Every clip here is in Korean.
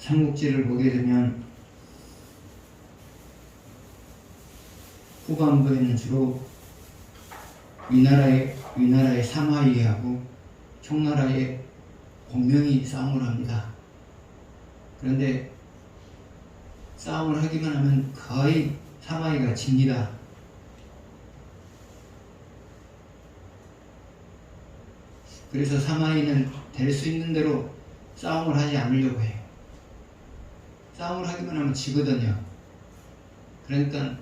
삼국지를 보게 되면 후반부에는 주로 위나라의 사마이하고 청나라의 공명이 싸움을 합니다. 그런데 싸움을 하기만 하면 거의 사마이가 집니다. 그래서 사마이는 될 수 있는 대로 싸움을 하지 않으려고 해요. 싸움을 하기만 하면 지거든요. 그러니까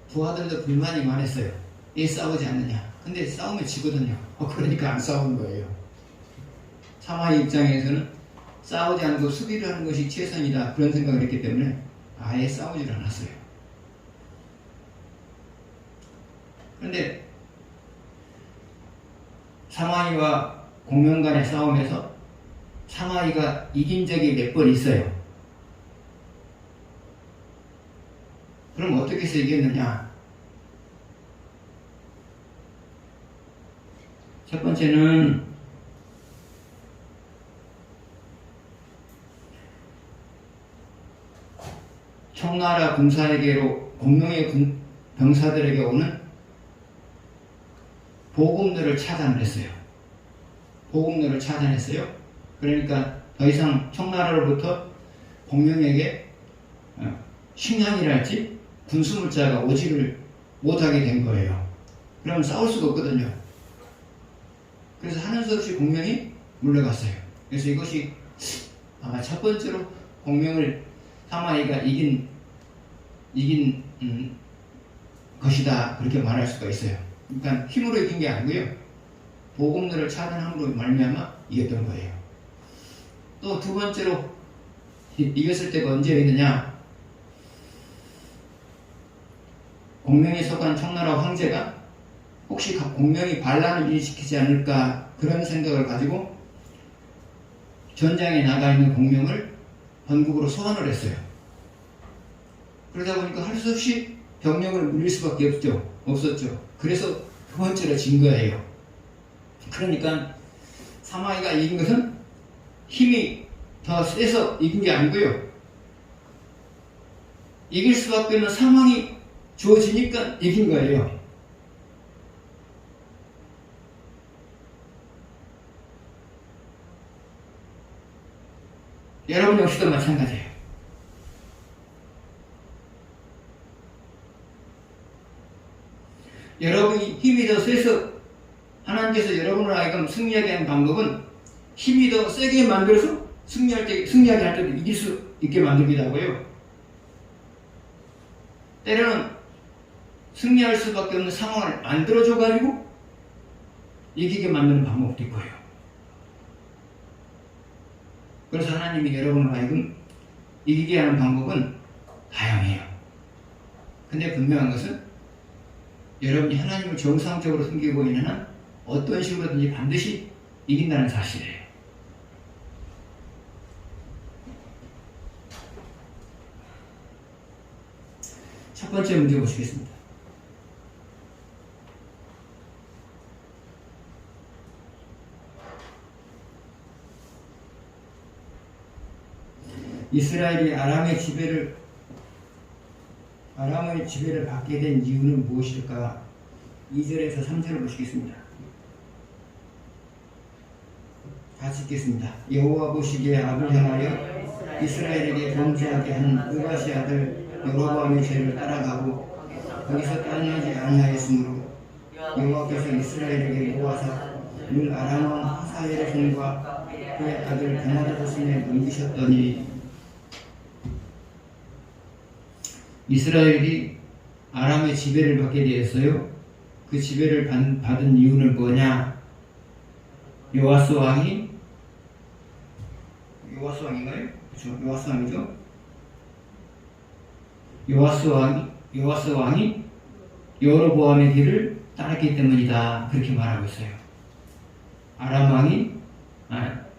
부하들도 불만이 많았어요. 왜 싸우지 않느냐. 근데 싸우면 지거든요. 그러니까 안 싸우는 거예요. 사마이 입장에서는 싸우지 않고 수비를 하는 것이 최선이다, 그런 생각을 했기 때문에 아예 싸우질 않았어요. 그런데 사마이와 공명 간의 싸움에서 사마이가 이긴 적이 몇 번 있어요. 그럼 어떻게 해서 이겼느냐? 첫 번째는 청나라 군사에게로 공명의 병사들에게 오는 보급로를 차단했어요. 보급로를 차단했어요. 그러니까 더 이상 청나라로부터 공명에게 식량이랄지 군수물자가 오지를 못하게 된 거예요. 그러면 싸울 수가 없거든요. 그래서 하는 수 없이 공명이 물러갔어요. 그래서 이것이 아마 첫 번째로 공명을 사마이가 이긴 것이다, 그렇게 말할 수가 있어요. 그러니까 힘으로 이긴 게 아니고요, 보급로를 차단함으로 말미암아 이겼던 거예요. 또 두 번째로 이겼을 때가 언제였느냐? 공명에 속한 청나라 황제가 혹시 공명이 반란을 일으키지 않을까, 그런 생각을 가지고 전장에 나가 있는 공명을 본국으로 소환을 했어요. 그러다 보니까 할 수 없이 병력을 물릴 수밖에 없었죠. 그래서 두 번째로 진 거예요. 그러니까 사마이가 이긴 것은 힘이 더 세서 이긴 게 아니고요, 이길 수밖에 없는 상황이 주어지니까 이긴 거예요. 여러분 역시도 마찬가지예요. 여러분이 힘이 더 세서 하나님께서 여러분을 하여금 승리하게 하는 방법은 힘이 더 세게 만들어서 승리하게 할 때도 이길 수 있게 만들기도 하고요, 때로는 승리할 수밖에 없는 상황을 만들어줘가지고 이기게 만드는 방법도 있고요. 그래서 하나님이 여러분을 하여금 이기게 하는 방법은 다양해요. 근데 분명한 것은 여러분이 하나님을 정상적으로 섬기고 있는 한 어떤 식으로든지 반드시 이긴다는 사실이에요. 첫 번째 문제 보시겠습니다. 이스라엘이 아람의 지배를 받게 된 이유는 무엇일까? 2절에서 3절을 보시겠습니다. 같이 읽겠습니다. 여호와 보시기에 악을 행하여 이스라엘에게 범죄하게 한 느바시 아들 여로보암의 죄를 따라가고 거기서 떠나지 아니하였으므로 여호와께서 이스라엘에게 모아서 늘 아람 왕 하사엘의 손과 그의 아들 베나다의 손에 넘기셨더니, 이스라엘이 아람의 지배를 받게 되었어요. 그 지배를 받은 이유는 뭐냐? 요아스 왕인가요? 그렇죠. 요아스 왕이죠. 요아스 왕이 여로보암의 길을 따랐기 때문이다, 그렇게 말하고 있어요.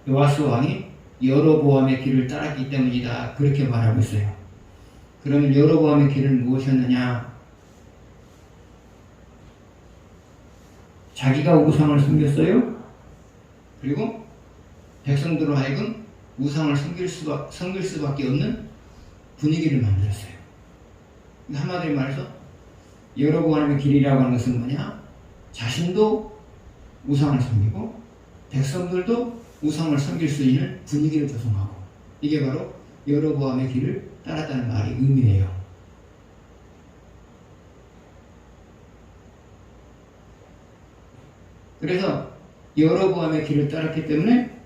요아스 왕이 여로보암의 길을 따랐기 때문이다, 그렇게 말하고 있어요. 그러면 여로보암의 길은 무엇이었느냐? 자기가 우상을 섬겼어요. 그리고 백성들로 하여금 우상을 섬길 수밖에 없는 분위기를 만들었어요. 한마디로 말해서 여로보암의 길이라고 하는 것은 뭐냐? 자신도 우상을 섬기고 백성들도 우상을 섬길 수 있는 분위기를 조성하고, 이게 바로 여로보암의 길을 따랐다는 말이 의미해요. 그래서 여로보암의 길을 따랐기 때문에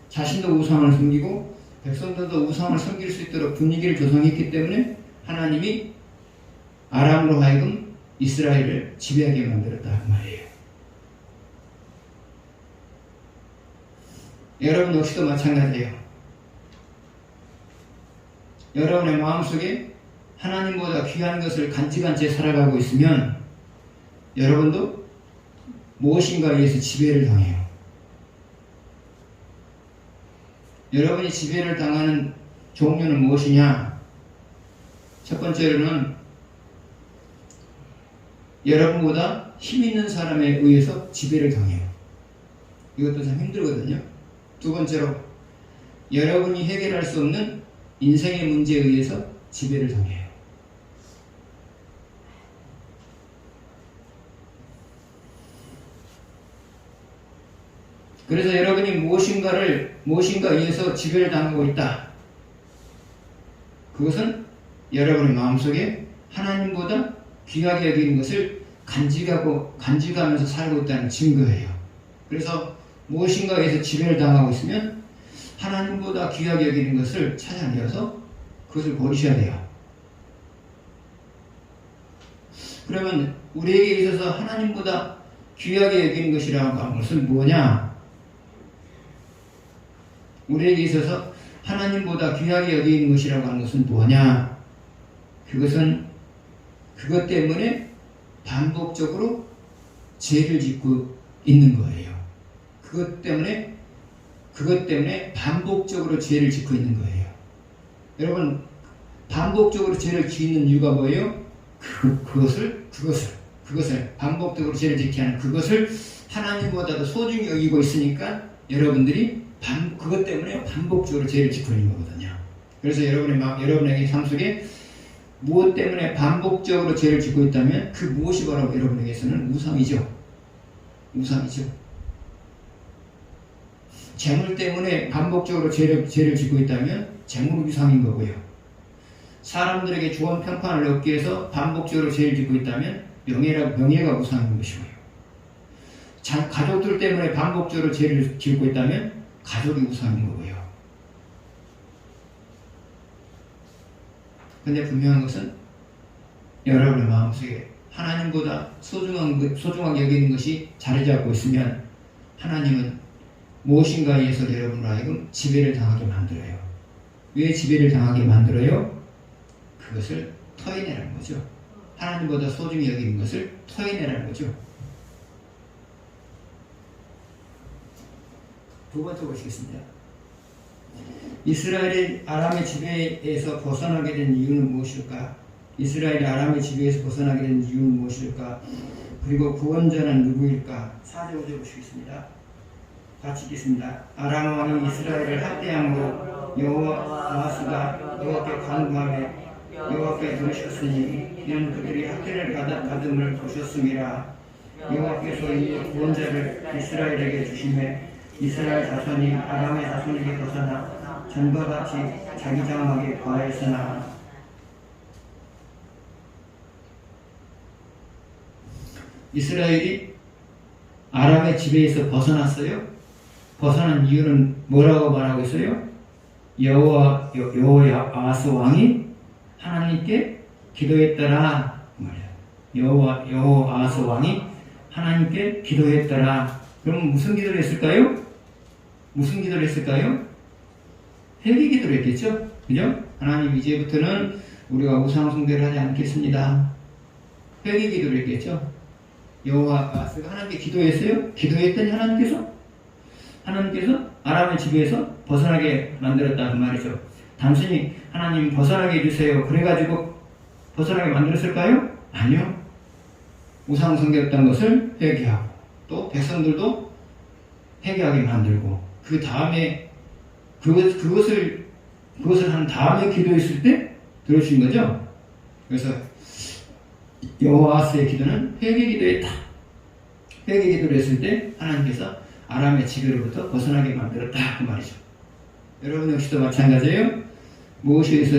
자신도 우상을 섬기고 백성들도 우상을 섬길 수 있도록 분위기를 조성했기 때문에 하나님이 아람으로 하여금 이스라엘을 지배하게 만들었다 그 말이에요. 여러분 역시도 마찬가지예요. 여러분의 마음속에 하나님보다 귀한 것을 간직한 채 살아가고 있으면 여러분도 무엇인가에 의해서 지배를 당해요. 여러분이 지배를 당하는 종류는 무엇이냐? 첫 번째로는 여러분보다 힘 있는 사람에 의해서 지배를 당해요. 이것도 참 힘들거든요. 두 번째로 여러분이 해결할 수 없는 인생의 문제에 의해서 지배를 당해요. 그래서 여러분이 무엇인가에 의해서 지배를 당하고 있다. 그것은 여러분의 마음속에 하나님보다 귀하게 여기는 것을 간직하면서 살고 있다는 증거예요. 그래서 무엇인가에 의해서 지배를 당하고 있으면 하나님보다 귀하게 여기는 것을 찾아내어서 그것을 버리셔야 돼요. 그러면 우리에게 있어서 하나님보다 귀하게 여기는 것이라고 하는 것은 뭐냐? 우리에게 있어서 하나님보다 귀하게 여기는 것이라고 하는 것은 뭐냐? 그것은 그것 때문에 반복적으로 죄를 짓고 있는 거예요. 그것 때문에 반복적으로 죄를 짓고 있는 거예요. 여러분, 반복적으로 죄를 짓는 이유가 뭐예요? 그것을 반복적으로 죄를 짓게 하는 그것을 하나님보다도 소중히 여기고 있으니까 여러분들이 그것 때문에 반복적으로 죄를 짓고 있는 거거든요. 그래서 여러분에게 삶 속에 무엇 때문에 반복적으로 죄를 짓고 있다면 그 무엇이 바로 여러분에게서는 우상이죠. 재물 때문에 반복적으로 죄를 짓고 있다면 재물 우상인 거고요. 사람들에게 좋은 평판을 얻기 위해서 반복적으로 죄를 짓고 있다면 명예가 우상인 것이고요. 가족들 때문에 반복적으로 죄를 짓고 있다면 가족이 우상인 거고요. 근데 분명한 것은 여러분의 마음속에 하나님보다 소중하게 여기는 것이 자리 잡고 있으면 하나님은 무엇인가에 의해서 여러분으로 하여금 지배를 당하게 만들어요. 왜 지배를 당하게 만들어요? 그것을 토해내라는 거죠. 하나님보다 소중히 여기는 것을 토해내라는 거죠. 두 번째 보시겠습니다. 이스라엘이 아람의 지배에서 벗어나게 된 이유는 무엇일까? 이스라엘이 아람의 지배에서 벗어나게 된 이유는 무엇일까? 그리고 구원자는 누구일까? 4절 5절 보시겠습니다. 같이 읽겠습니다. 아람 왕이 이스라엘을 학대함으로 여호와 아하스가 여호와께 간구하며 여호와께 들으셨으니 이는 그들이 학대를 받음을 보셨음이라. 여호와께서 이 구원자를 이스라엘에게 주심에 이스라엘 자손이 아람의 자손에게 벗어나 전과 같이 자기 장막에 거하였으나. 이스라엘이 아람의 지배에서 벗어났어요. 벗어난 이유는 뭐라고 말하고 있어요? 여호와 아하스 왕이 하나님께 기도했더라 말이야. 여호와 아하스 왕이 하나님께 기도했더라. 그럼 무슨 기도를 했을까요? 회개 기도를 했겠죠? 그죠? 하나님, 이제부터는 우리가 우상 숭배를 하지 않겠습니다. 회개 기도를 했겠죠? 여호와 아하스가 하나님께 기도했어요? 기도했더니 하나님께서 아람의 지배에서 벗어나게 만들었다 그 말이죠. 단순히 하나님 벗어나게 해주세요 그래가지고 벗어나게 만들었을까요? 아니요. 우상 숭배였던 것을 회개하고, 또 백성들도 회개하게 만들고, 그 다음에 그 우상 숭배를 하지 않게 하기 위해서 하나님께서 하나님의 지배에서 벗어나게 만들었다. 그것을 회개하고 회개하고 또 백성들도 회개하게 만들고, 그 다음에 그 우상 숭배를 하지 않게 하기 위해서 하나님께서 하나님의 지배에서 벗어나게 만들었다. 그것을 한 다음에 기도했을 때 들으신 거죠. 그래서 여호와스의 기도는 회개 기도였다. 회개 기도를 했을 때 하나님께서 아람의 지배로부터 벗어나게 만들었다 그 말이죠. 여러분 역시도 마찬가지예요. 무엇에 의해서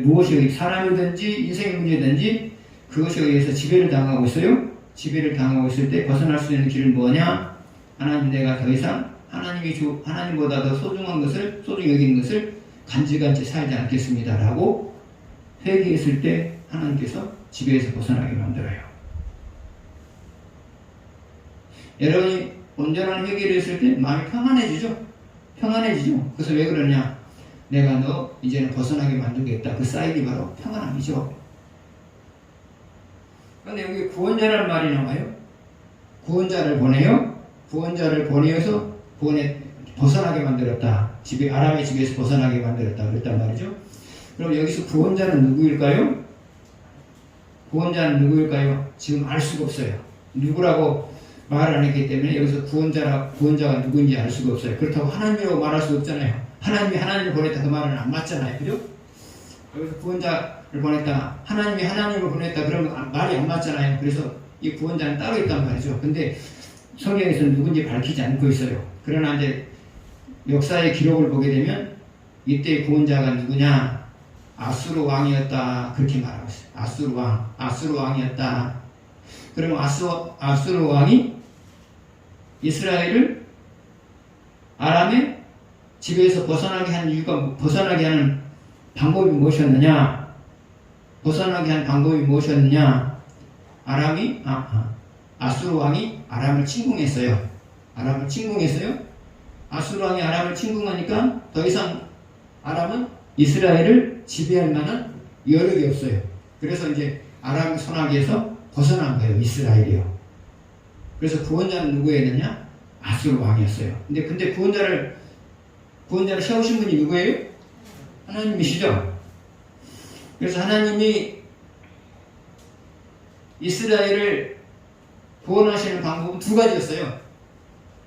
무엇이 사람이든지 인생의 문제든지 그것에 의해서 지배를 당하고 있어요. 지배를 당하고 있을 때 벗어날 수 있는 길은 뭐냐? 하나님, 내가 더 이상 하나님보다 더 소중히 여기는 것을 간질간질 살지 않겠습니다 라고 회개했을 때 하나님께서 지배에서 벗어나게 만들어요. 여러분이 온전한 회개를 했을 때 마음이 평안해지죠. 그래서 왜 그러냐? 내가 너 이제는 벗어나게 만들겠다. 그 사인이 바로 평안함이죠. 그런데 여기 구원자라는 말이 나와요. 구원자를 보내요. 구원자를 보내어서 벗어나게 만들었다. 아람의 집에서 벗어나게 만들었다. 그랬단 말이죠. 그럼 여기서 구원자는 누구일까요? 지금 알 수가 없어요. 누구라고 말을 안 했기 때문에 여기서 구원자가 누구인지 알 수가 없어요. 그렇다고 하나님이라고 말할 수 없잖아요. 하나님을 보냈다 그 말은 안 맞잖아요. 그죠? 여기서 구원자를 보냈다, 하나님이 하나님을 보냈다 그러면 말이 안 맞잖아요. 그래서 이 구원자는 따로 있단 말이죠. 근데 성경에서는 누군지 밝히지 않고 있어요. 그러나 이제 역사의 기록을 보게 되면 이때 구원자가 누구냐? 아수르 왕이었다 그렇게 말하고 있어요. 아수르 왕이었다. 그러면 아수르 왕이 이스라엘을 아람의 지배에서 벗어나게 한 이유가, 벗어나게 하는 방법이 무엇이었느냐? 아수르 왕이 아람을 침공했어요. 아수르 왕이 아람을 침공하니까 더 이상 아람은 이스라엘을 지배할 만한 여력이 없어요. 그래서 이제 아람 손아귀에서 벗어난 거예요. 이스라엘이요. 그래서 구원자는 누구였느냐? 아수르 왕이었어요. 근데 구원자를 세우신 분이 누구예요? 하나님이시죠. 그래서 하나님이 이스라엘을 구원하시는 방법은 두 가지였어요.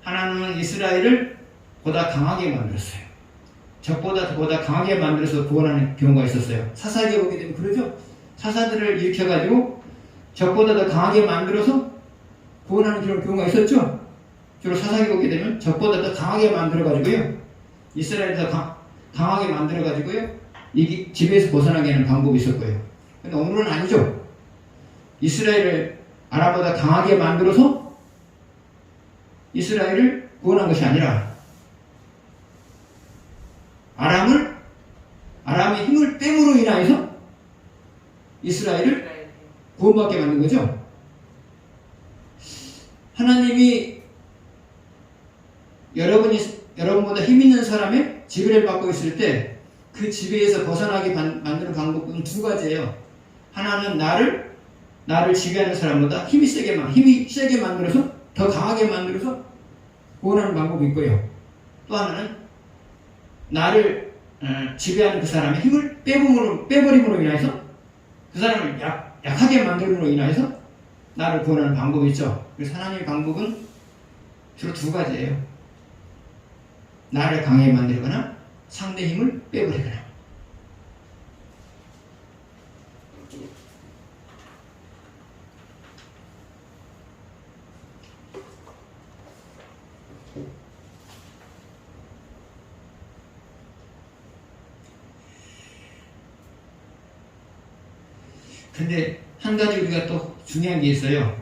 하나는 이스라엘을 보다 강하게 만들었어요. 적보다 보다 강하게 만들어서 구원하는 경우가 있었어요. 사사기에 보게 되면 그러죠. 사사들을 일으켜가지고 적보다 더 강하게 만들어서 구원하는 그런 경우가 있었죠. 주로 사사기 보게 되면 적보다 더 강하게 만들어가지고요, 이스라엘을 더 강하게 만들어가지고요, 이 지배에서 벗어나게 하는 방법이 있었고요. 근데 오늘은 아니죠. 이스라엘을 아람보다 강하게 만들어서 이스라엘을 구원한 것이 아니라 아람의 힘을 뺨으로 인하여서 이스라엘을 구원받게 만든 거죠. 하나님이 여러분보다 힘 있는 사람의 지배를 받고 있을 때 그 지배에서 벗어나게 만드는 방법은 두 가지예요. 하나는 나를 지배하는 사람보다 힘이 세게 만들어서 더 강하게 만들어서 구원하는 방법이 있고요. 또 하나는 나를 지배하는 그 사람의 힘을 빼버림으로 인해서 그 사람을 약하게 만들므로 인해서 나를 구원하는 방법이 있죠. 그래서 하나님의 방법은 주로 두 가지예요. 나를 강하게 만들거나 상대 힘을 빼버리거나. 근데 한 가지 우리가 또 중요한 게 있어요.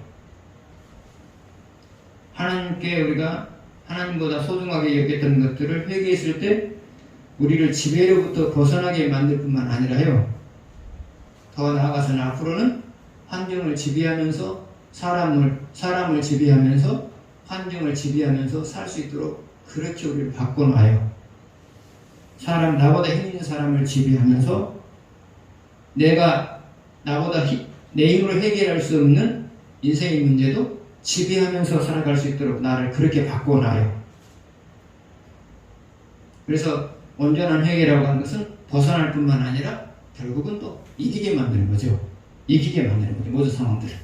하나님께 우리가 하나님보다 소중하게 여겼던 것들을 회개했을 때 우리를 지배로부터 벗어나게 만들 뿐만 아니라요, 더 나아가서는 앞으로는 환경을 지배하면서 사람을 지배하면서 환경을 지배하면서 살 수 있도록 그렇게 우리를 바꿔놔요. 나보다 힘 있는 사람을 지배하면서 내 힘으로 해결할 수 없는 인생의 문제도 지배하면서 살아갈 수 있도록 나를 그렇게 바꿔놔요. 그래서 온전한 회개라고 하는 것은 벗어날 뿐만 아니라 결국은 또 이기게 만드는 거죠. 모든 상황들을.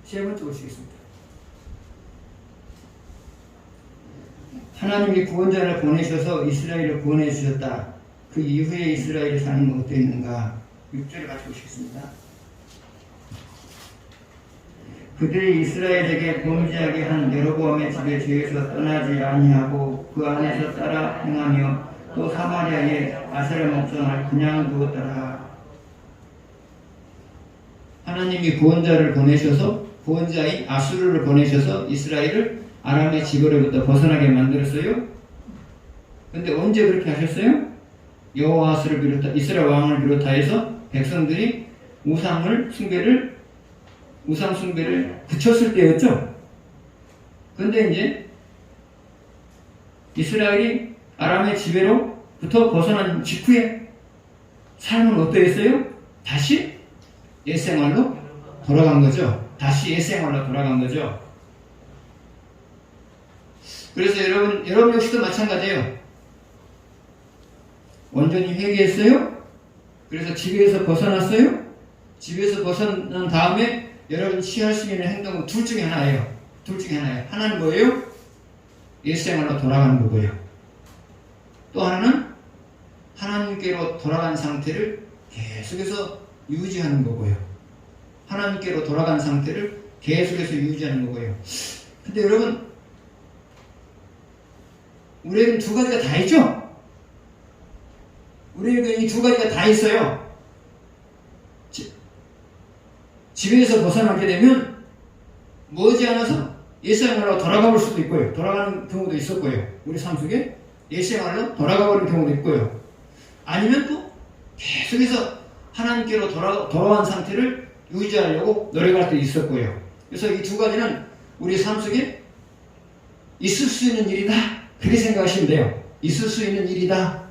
세 번째 보시겠습니다. 하나님이 구원자를 보내셔서 이스라엘을 구원해 주셨다. 그 이후에 이스라엘이 사는 건 어땠는가? 6절에 같이 보시겠습니다. 그들이 이스라엘에게 범죄하게 한 여로보암의 집에 죄에서 떠나지 아니하고 그 안에서 따라 행하며 또 사마리아의 아세라 목전을 그냥 두었더라. 하나님이 구원자를 보내셔서 구원자인 아수르를 보내셔서 이스라엘을 아람의 지배로부터 벗어나게 만들었어요. 근데 언제 그렇게 하셨어요? 여호와스를 비롯하 이스라엘 왕을 비롯하여서 백성들이 우상 숭배를 그쳤을 때였죠. 근데 이제 이스라엘이 아람의 지배로부터 벗어난 직후에 삶은 어떠했어요? 다시 옛생활로 돌아간 거죠. 다시 옛생활로 돌아간 거죠. 그래서 여러분 역시도 마찬가지예요. 온전히 회개했어요. 그래서 지배에서 벗어났어요. 지배에서 벗어난 다음에 여러분 취할 수 있는 행동은 둘 중에 하나예요. 둘 중에 하나예요. 하나는 뭐예요? 옛생활로 돌아가는 거고요. 또 하나는 하나님께로 돌아간 상태를 계속해서 유지하는 거고요. 하나님께로 돌아간 상태를 계속해서 유지하는 거고요. 근데 여러분, 우리에게는 두 가지가 다 있죠? 우리에게 이 두 가지가 다 있어요. 집에서 벗어나게 되면 머지않아서 옛생활로 돌아가 볼 수도 있고요. 돌아가는 경우도 있었고요. 우리 삶 속에 옛생활로 돌아가 버린 경우도 있고요. 아니면 또 계속해서 하나님께로 돌아간 상태를 유지하려고 노력할 때도 있었고요. 그래서 이 두 가지는 우리 삶 속에 있을 수 있는 일이다. 그렇게 생각하시면 돼요. 있을 수 있는 일이다.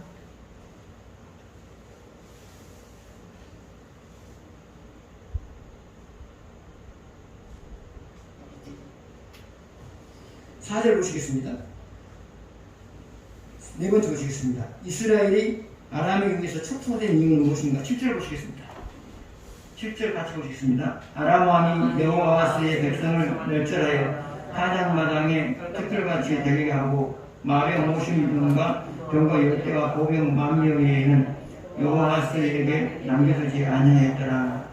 사절 보시겠습니다. 네 번째 보시겠습니다. 이스라엘이 아람에 의해서 초토화된 이유는 무엇인가? 7절 보시겠습니다. 7절 같이 보시겠습니다. 아람 왕이 여호와스의 백성을 멸절하여 타작마당에 특별같이 되게 하고 마병 50명과 병거 10대와 보병 10,000명에는 여호와스에게 남겨두지 아니하였더라.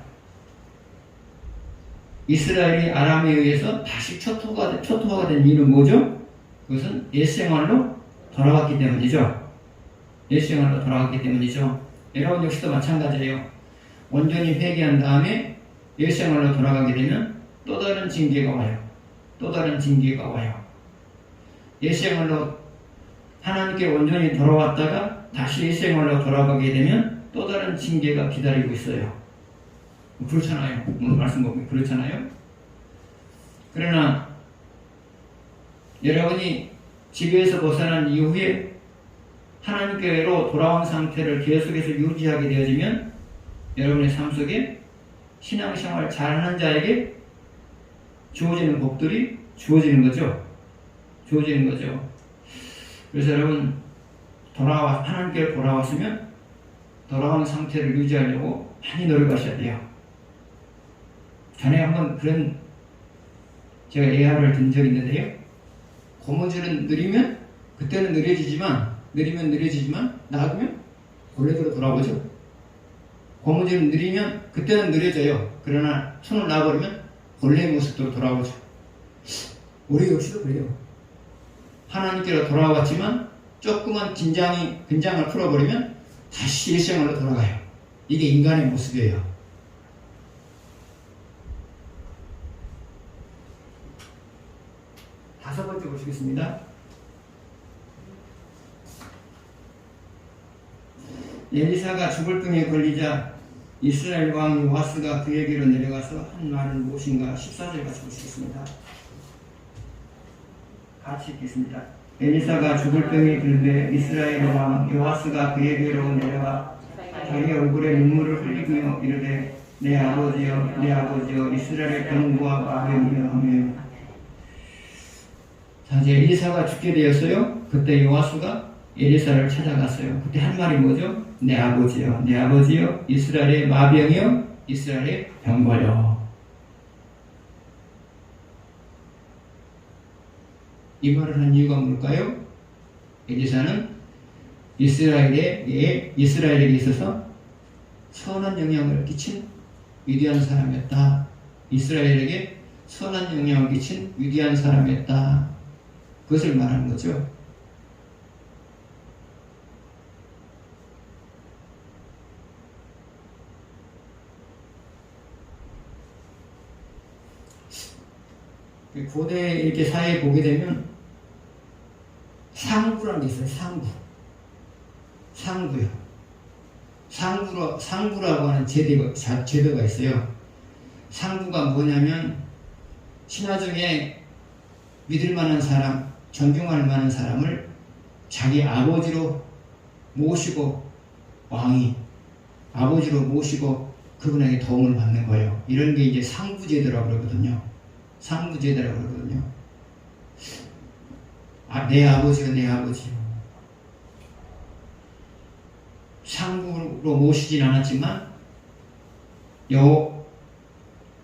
이스라엘이 아람에 의해서 다시 초토화가 된 이유는 뭐죠? 그것은 옛생활로 돌아갔기 때문이죠. 옛생활로 돌아갔기 때문이죠. 여러분 역시도 마찬가지예요. 온전히 회개한 다음에 옛생활로 돌아가게 되면 또 다른 징계가 와요. 또 다른 징계가 와요. 옛생활로 하나님께 온전히 돌아왔다가 다시 옛생활로 돌아가게 되면 또 다른 징계가 기다리고 있어요. 그렇잖아요. 오늘 말씀 보면 그렇잖아요. 그러나 여러분이 지배에서 벗어난 이후에 하나님께로 돌아온 상태를 계속해서 유지하게 되어지면 여러분의 삶 속에 신앙생활 잘하는 자에게 주어지는 복들이 주어지는 거죠. 주어지는 거죠. 그래서 여러분 하나님께로 돌아왔으면 돌아온 상태를 유지하려고 많이 노력하셔야 돼요. 전에 한번 그런 제가 예화를 든 적이 있는데요. 고무줄은 그때는 느려지지만 놔두면 원래대로 돌아오죠. 고무줄은 그때는 느려져요. 그러나 손을 놔버리면 원래의 모습대로 돌아오죠. 우리 역시도 그래요. 하나님께로 돌아왔지만 조그만 긴장을 풀어버리면 다시 일생활로 돌아가요. 이게 인간의 모습이에요. 다섯 번째 보시겠습니다. 엘리사가 죽을 병에 걸리자 이스라엘 왕 요아스가 그에게로 내려가서 한 말은 무엇인가? 14절 같이 보시겠습니다. 같이 읽겠습니다. 엘리사가 죽을 병에 걸려 이스라엘 왕 요아스가 그에게로 내려가 자기 얼굴에 눈물을 흘리며 이르되 내 아버지여 이스라엘의 병과 마병이여 하며. 자, 이제 엘리사가 죽게 되었어요. 그때 요아스가 엘리사를 찾아갔어요. 그때 한 말이 뭐죠? 내 아버지여 이스라엘의 마병이여 이스라엘의 병거여. 이 말을 한 이유가 뭘까요? 엘리사는 이스라엘에게 있어서 선한 영향을 끼친 위대한 사람이었다. 이스라엘에게 선한 영향을 끼친 위대한 사람이었다. 그것을 말하는 거죠. 고대 이렇게 사회에 보게 되면 상부라는 게 있어요. 상부요. 상부라고 하는 제도가 있어요. 상부가 뭐냐면 신하 중에 믿을 만한 사람, 존경할 만한 사람을 자기 아버지로 모시고 왕이 아버지로 모시고 그분에게 도움을 받는 거예요. 이런 게 이제 상부제도라고 그러거든요. 상부제도라고 그러거든요. 내 아버지가 내 아버지. 상부로 모시진 않았지만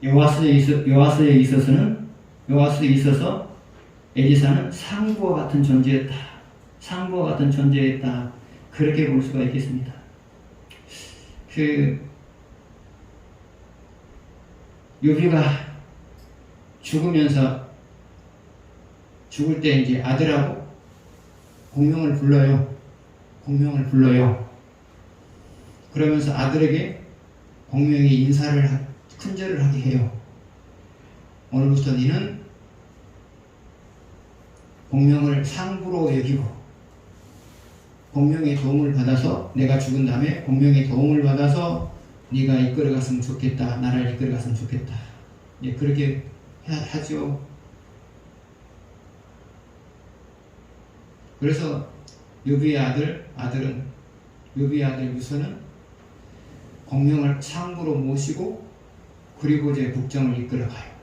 여호와스에 있어서 엘리사는 상부와 같은 존재였다. 상부와 같은 존재였다. 그렇게 볼 수가 있겠습니다. 요비가 죽으면서 죽을 때 이제 아들하고 공명을 불러요. 그러면서 아들에게 공명이 인사를 큰절을 하게 해요. 오늘부터 너는 공명을 상부로 여기고 공명의 도움을 받아서 내가 죽은 다음에 공명의 도움을 받아서 네가 이끌어갔으면 좋겠다. 나라를 이끌어갔으면 좋겠다. 예, 그렇게 하죠. 그래서 요비의 아들은 요비의 아들 유서는 공명을 상부로 모시고 그리고 이제 국정을 이끌어가요.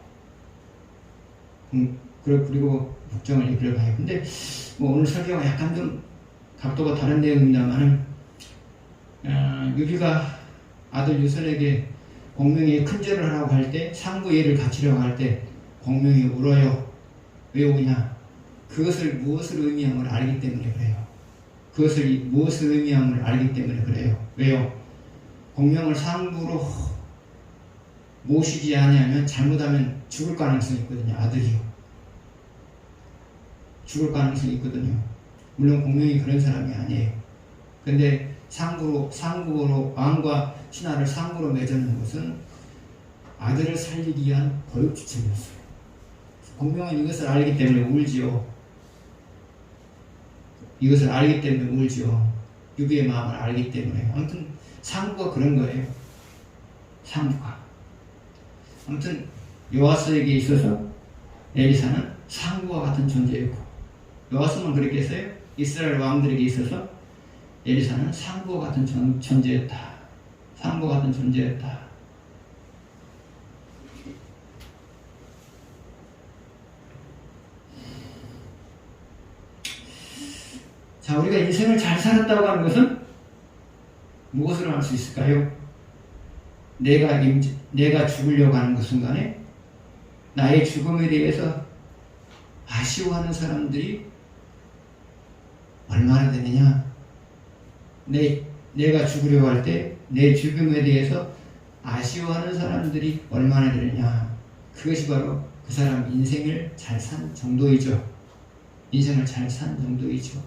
그리고 국정을 이끌어가요. 근데 뭐 오늘 설교가 약간 좀 각도가 다른 내용입니다만은 요비가 아들 유선에게 공명이 큰절을 하라고 할 때 상부 예를 갖추려고 할 때 공명이 울어요. 왜 우냐? 그것을 무엇을 의미함을 알기 때문에 그래요. 그것을 무엇을 의미함을 알기 때문에 그래요. 왜요? 공명을 상부로 모시지 않으면 잘못하면 죽을 가능성이 있거든요. 아들이요. 죽을 가능성이 있거든요. 물론 공명이 그런 사람이 아니에요. 근데 상부로 왕과 신하를 상부로 맺는 것은 아들을 살리기 위한 보육지책이었어요. 공명은 이것을 알기 때문에 울지요. 이것을 알기 때문에 울지요. 유비의 마음을 알기 때문에. 아무튼 상부가 그런 거예요. 상부가. 아무튼 요아스에게 있어서 엘리사는 상부와 같은 존재였고 요아스만 그랬겠어요? 이스라엘 왕들에게 있어서 엘리사는 상부와 같은 존재였다. 상부와 같은 존재였다. 자, 우리가 인생을 잘 살았다고 하는 것은 무엇으로 알 수 있을까요? 내가 죽으려고 하는 그 순간에 나의 죽음에 대해서 아쉬워하는 사람들이 얼마나 되느냐? 내가 죽으려고 할 때 내 죽음에 대해서 아쉬워하는 사람들이 얼마나 되느냐? 그것이 바로 그 사람 인생을 잘 산 정도이죠. 인생을 잘 산 정도이죠.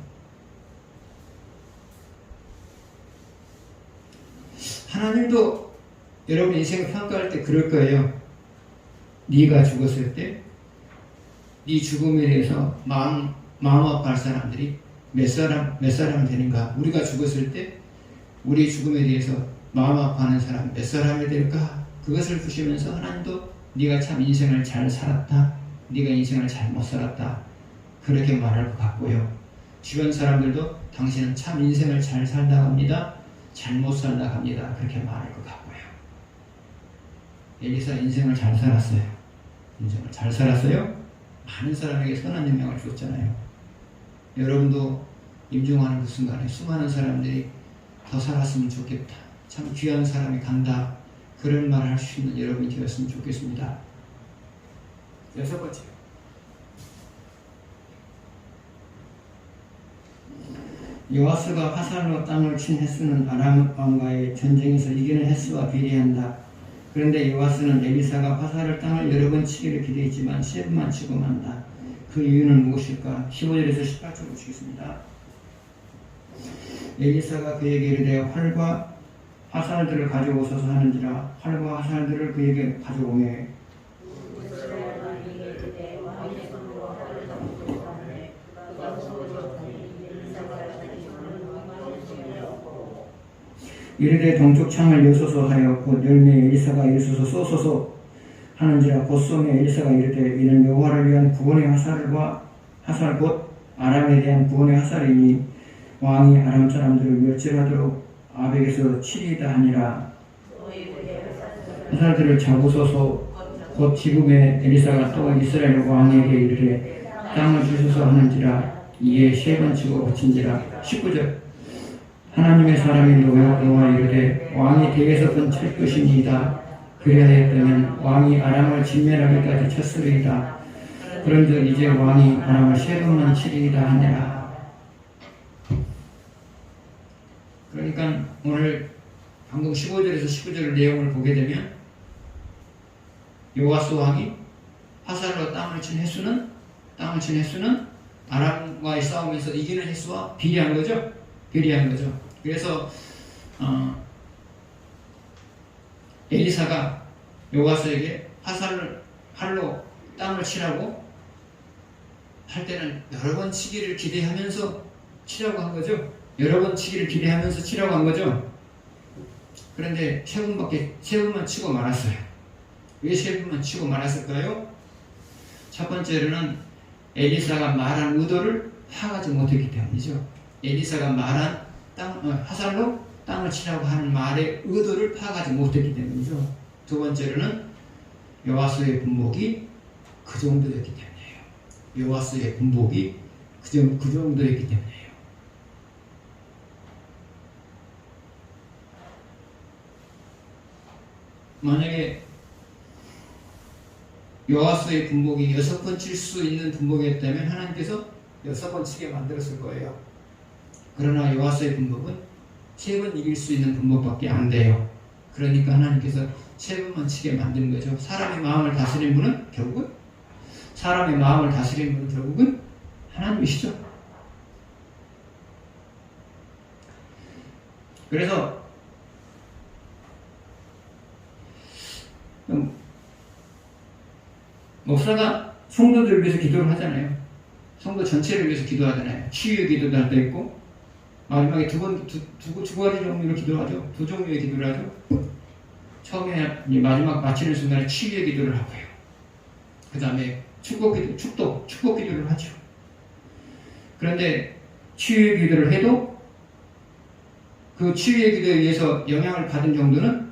하나님도 여러분 인생을 평가할 때 그럴 거예요. 네가 죽었을 때 네 죽음에 대해서 마음 아파할 사람들이 몇 사람이 되는가? 우리가 죽었을 때 우리 죽음에 대해서 마음 아파하는 사람 몇 사람이 될까? 그것을 보시면서 하나님도 네가 참 인생을 잘 살았다. 네가 인생을 잘못 살았다. 그렇게 말할 것 같고요. 주변 사람들도 당신은 참 인생을 잘 살다 갑니다. 잘못 살다 갑니다. 그렇게 말할 것 같고요. 엘리사 인생을 잘 살았어요. 인생을 잘 살았어요. 많은 사람에게 선한 영향을 줬잖아요. 여러분도 임종하는 그 순간에 수많은 사람들이 더 살았으면 좋겠다. 참 귀한 사람이 간다. 그런 말을 할 수 있는 여러분이 되었으면 좋겠습니다. 6번째. 요아스가 화살로 땅을 친 햇수는 아람 왕과의 전쟁에서 이기는 햇수와 비례한다. 그런데 요아스는 엘리사가 화살을 땅을 여러 번 치기를 기대했지만 3번만 치고 만다. 그 이유는 무엇일까? 15절에서 18절 보시겠습니다. 엘리사가 그에게 이르되 활과 화살들을 가져오소서 하는지라. 활과 화살들을 그에게 가져오매 이르되 동쪽 창을 여소서 하여 곧 열매 엘리사가 이르소서 쏘소서 하는지라. 곧 쏘매 엘리사가 이르되 이는 여호와를 위한 구원의 화살 곧 아람에 대한 구원의 화살이니 왕이 아람 사람들을 멸절하도록 아벡에서 치리이다 하니라. 화살들을 잡으소서. 곧 지금에 엘리사가 또 이스라엘 왕에게 이르되 땅을 주소서 하는지라. 이에 3번 치고 그친지라. 19절 하나님의 사람이 여호와 이르되 왕이 대에서 번칠 것이니이다. 그리하였다면 왕이 아람을 진멸하기까지 쳤으리이다. 그런즉 이제 왕이 아람을 3번만 치리이다 하니라. 그러니까 오늘 방금 15절에서 19절 내용을 보게 되면 요아스 왕이 화살로 땅을 친 햇수는 아람과의 싸움에서 이기는 햇수와 비례한 거죠. 그래서 엘리사가 요아스에게 활로 땅을 치라고 할 때는 여러 번 치기를 기대하면서 치라고 한 거죠. 그런데 3번만 치고 말았어요. 왜 3번만 치고 말았을까요? 첫 번째로는 엘리사가 말한 의도를 파악하지 못했기 때문이죠. 엘리사가 말한 화살로 땅을 치라고 하는 말의 의도를 파악하지 못했기 때문이죠. 두 번째로는 요아스의 분복이 그 정도였기 때문이에요. 그 정도였기 때문이에요. 만약에 요아스의 분복이 6번 칠 수 있는 분복이었다면 하나님께서 6번 치게 만들었을 거예요. 그러나 요아스의 분복은 3번 이길 수 있는 분복밖에 안 돼요. 그러니까 하나님께서 3번만 치게 만든 거죠. 사람의 마음을 다스리는 분은 결국은 하나님이시죠. 그래서 목사가 성도들을 위해서 기도를 하잖아요. 성도 전체를 위해서 기도하잖아요. 치유의 기도도 할 때 있고 마지막에 두 가지 종류로 기도하죠. 2종류의 기도를 하죠. 처음에 마지막 마치는 순간에 치유의 기도를 하고요. 그 다음에 축복 기도를 하죠. 그런데 치유의 기도를 해도 그 치유의 기도에 의해서 영향을 받은 정도는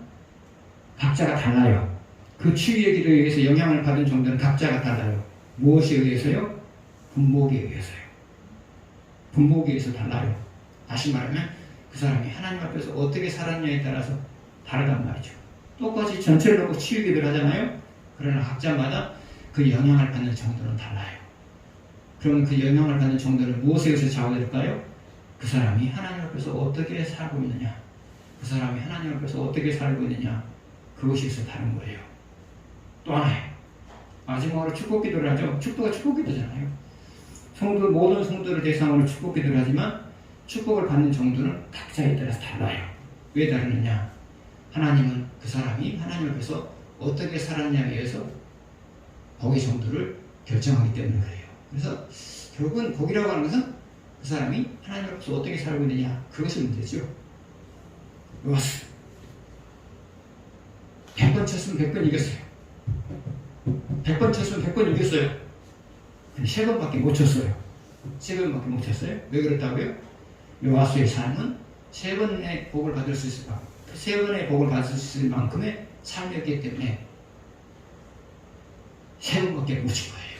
각자가 달라요. 그 치유의 기도에 의해서 영향을 받은 정도는 각자가 달라요. 무엇에 의해서요? 분복에 의해서 달라요. 다시 말하면 그 사람이 하나님 앞에서 어떻게 살았냐에 따라서 다르단 말이죠. 똑같이 전체를 놓고 치유 기도를 하잖아요. 그러나 각자마다 그 영향을 받는 정도는 달라요. 그러면 그 영향을 받는 정도는 무엇에 의해서 좌우될까요? 그 사람이 하나님 앞에서 어떻게 살고 있느냐, 그것이 있어 다른 거예요. 또 하나요. 마지막으로 축복 기도를 하죠. 축복은 축복 기도잖아요. 모든 성도를 대상으로 축복 기도를 하지만 축복을 받는 정도는 각자에 따라서 달라요. 왜 다르느냐? 하나님은 그 사람이 하나님 앞에서 어떻게 살았냐에 의해서 복의 정도를 결정하기 때문에 그래요. 그래서 결국은 복이라고 하는 것은 그 사람이 하나님 앞에서 어떻게 살고 있느냐, 그것이 문제죠. 요아스 100번 쳤으면 100번 이겼어요. 100번 쳤으면 100번 이겼어요. 근데 3번밖에 못 쳤어요. 왜 그렇다고요? 요아스의 삶은 3번의 복을 받을 수 있을 만큼의 삶이었기 때문에 3번밖에 못 친 거예요.